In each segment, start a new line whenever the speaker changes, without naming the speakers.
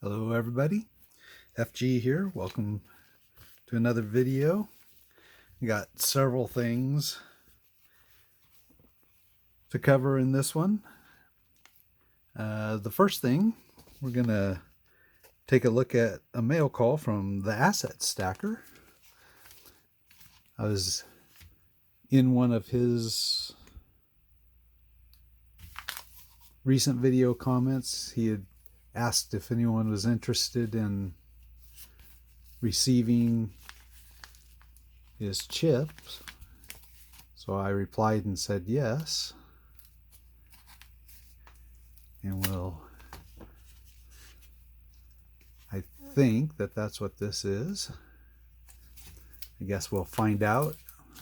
Hello everybody, FG here. Welcome to another video. We got several things to cover in this one. The first thing, we're going to take a look at a mail call from the Asset Stacker. I was in one of his recent video comments. He had asked if anyone was interested in receiving his chips. So I replied and said yes. And I think that's what this is. I guess we'll find out.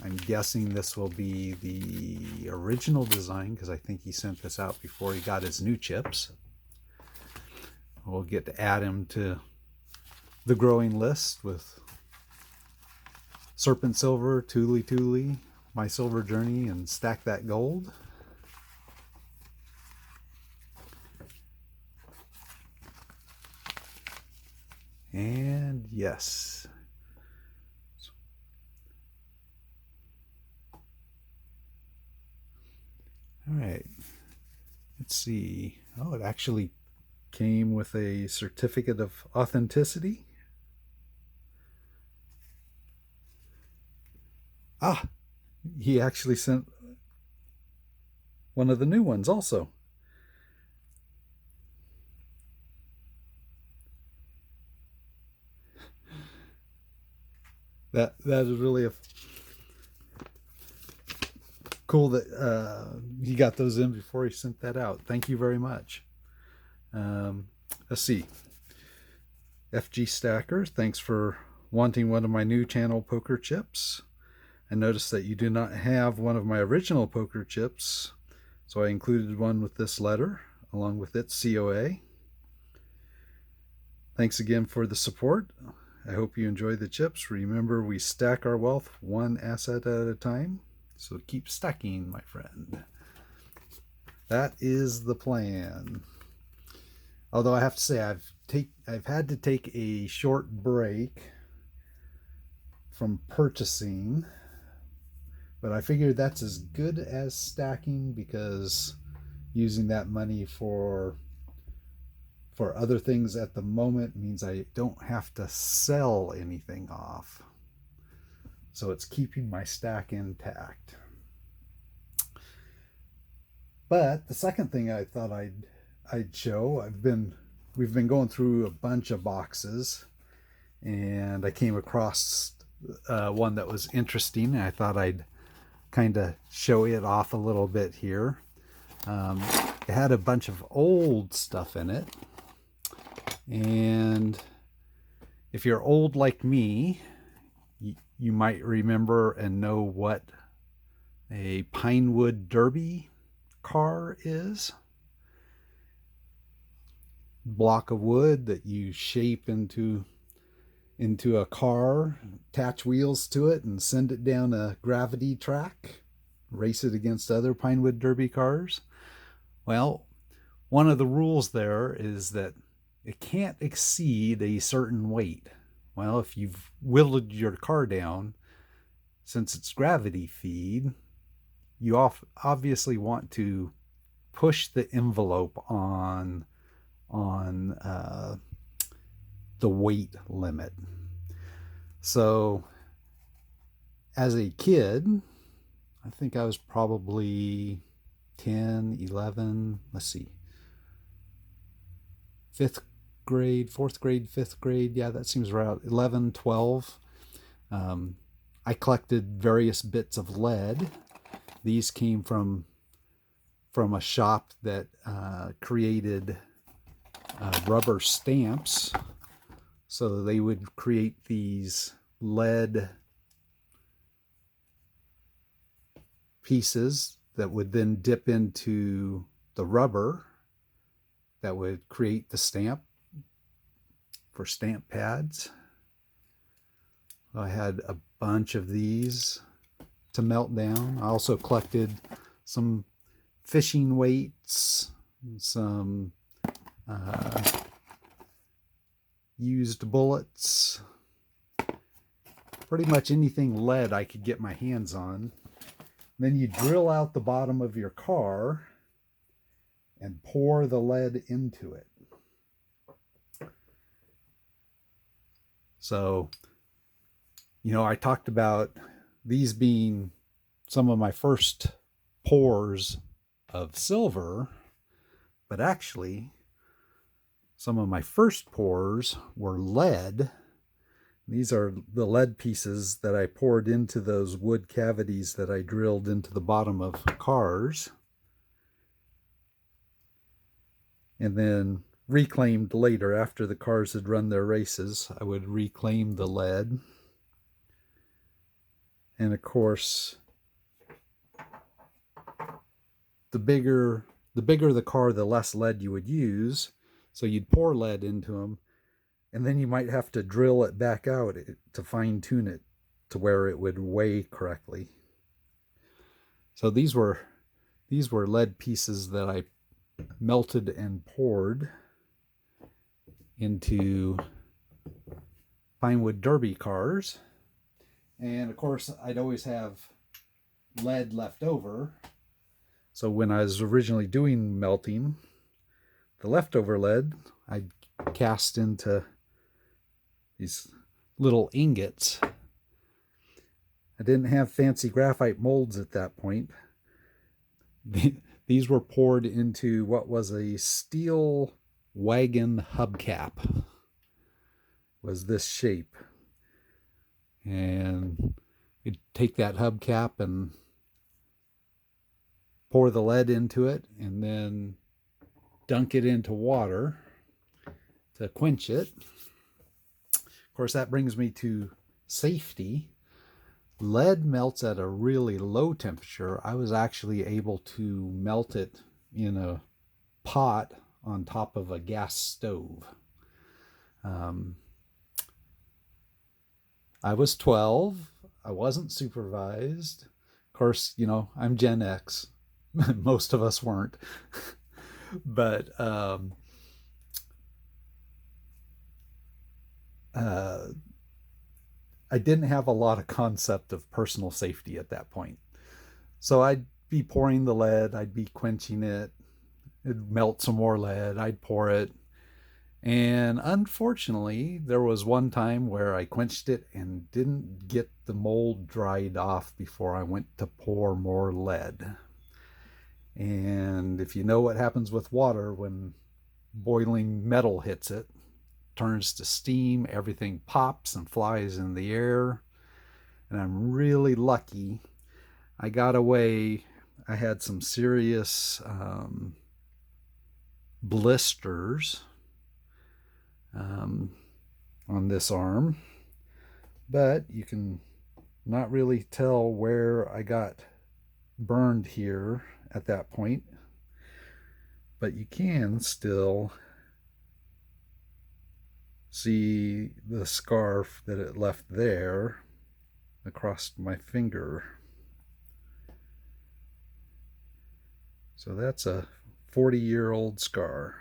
I'm guessing this will be the original design because I think he sent this out before he got his new chips. We'll get to add him to the growing list with Serpent Silver, Tule Tule, My Silver Journey, and Stack That Gold. And yes. All right. Let's see. Oh, it actually came with a certificate of authenticity. Ah, he actually sent one of the new ones also. That is really cool that he got those in before he sent that out. Thank you very much. Let's see. FG Stacker, thanks for wanting one of my new channel poker chips. I noticed that you do not have one of my original poker chips, so I included one with this letter along with its COA. Thanks again for the support. I hope you enjoy the chips. Remember, we stack our wealth one asset at a time, so keep stacking, my friend. That is the plan. Although I have to say, I've had to take a short break from purchasing, but I figured that's as good as stacking because using that money for other things at the moment means I don't have to sell anything off. So it's keeping my stack intact. But the second thing I thought I'd show, we've been going through a bunch of boxes, and I came across one that was interesting, and I thought I'd kind of show it off a little bit here. It had a bunch of old stuff in it, and if you're old like me, you might remember and know what a Pinewood Derby car is. Block of wood that you shape into a car, attach wheels to it, and send it down a gravity track, race it against other Pinewood Derby cars. Well, one of the rules there is that it can't exceed a certain weight. Well, if you've whittled your car down, since it's gravity feed, you obviously want to push the envelope on the weight limit. So as a kid, I think I was probably 10, 11, let's see, 5th grade, 4th grade, 5th grade. Yeah, that seems right. 11, 12. I collected various bits of lead. These came from a shop that created rubber stamps. So they would create these lead pieces that would then dip into the rubber that would create the stamp for stamp pads. I had a bunch of these to melt down. I also collected some fishing weights, some used bullets, pretty much anything lead I could get my hands on. Then you drill out the bottom of your car and pour the lead into it. So, I talked about these being some of my first pours of silver, but actually some of my first pours were lead. These are the lead pieces that I poured into those wood cavities that I drilled into the bottom of cars, and then reclaimed later after the cars had run their races. I would reclaim the lead. And of course, the bigger the car, the less lead you would use. So you'd pour lead into them, and then you might have to drill it back out to fine tune it to where it would weigh correctly. So these were lead pieces that I melted and poured into Pinewood Derby cars. And of course, I'd always have lead left over. So when I was originally doing melting, the leftover lead I'd cast into these little ingots. I didn't have fancy graphite molds at that point. These were poured into what was a steel wagon hubcap. It was this shape. And you'd take that hubcap and pour the lead into it, and then dunk it into water to quench it. Of course, that brings me to safety. Lead melts at a really low temperature. I was actually able to melt it in a pot on top of a gas stove. I was 12. I wasn't supervised. Of course, I'm Gen X. Most of us weren't. But I didn't have a lot of concept of personal safety at that point. So I'd be pouring the lead, I'd be quenching it, it'd melt some more lead, I'd pour it. And unfortunately, there was one time where I quenched it and didn't get the mold dried off before I went to pour more lead. And if you know what happens with water when boiling metal hits it, turns to steam, everything pops and flies in the air. And I'm really lucky. I got away. I had some serious blisters on this arm, but you can not really tell where I got burned here at that point, but you can still see the scarf that it left there across my finger. So that's a 40-year-old scar.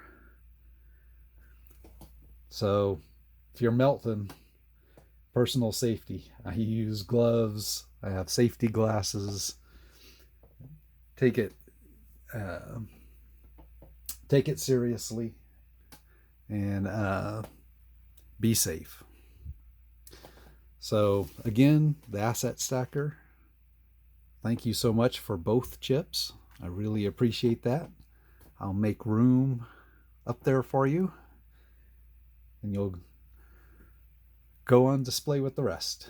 So if you're melting, personal safety. I use gloves. I have safety glasses. Take it seriously, and be safe. So again, the Asset Stacker, thank you so much for both chips. I really appreciate that. I'll make room up there for you, and you'll go on display with the rest.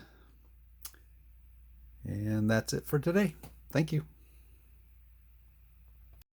And that's it for today. Thank you.